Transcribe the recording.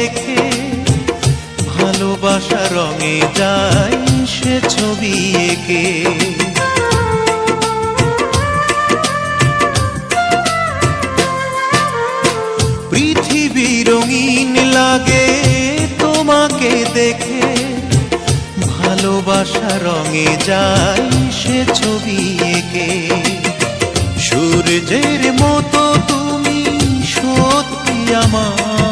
দেখে ভালোবাসা রঙে যায় সে ছবি এঁকে। পৃথিবী রঙিন লাগে তোমাকে দেখে ভালোবাসা রঙে যায় সে ছবি এঁকে। সূর্যের মতো তুমি সত্যি আমার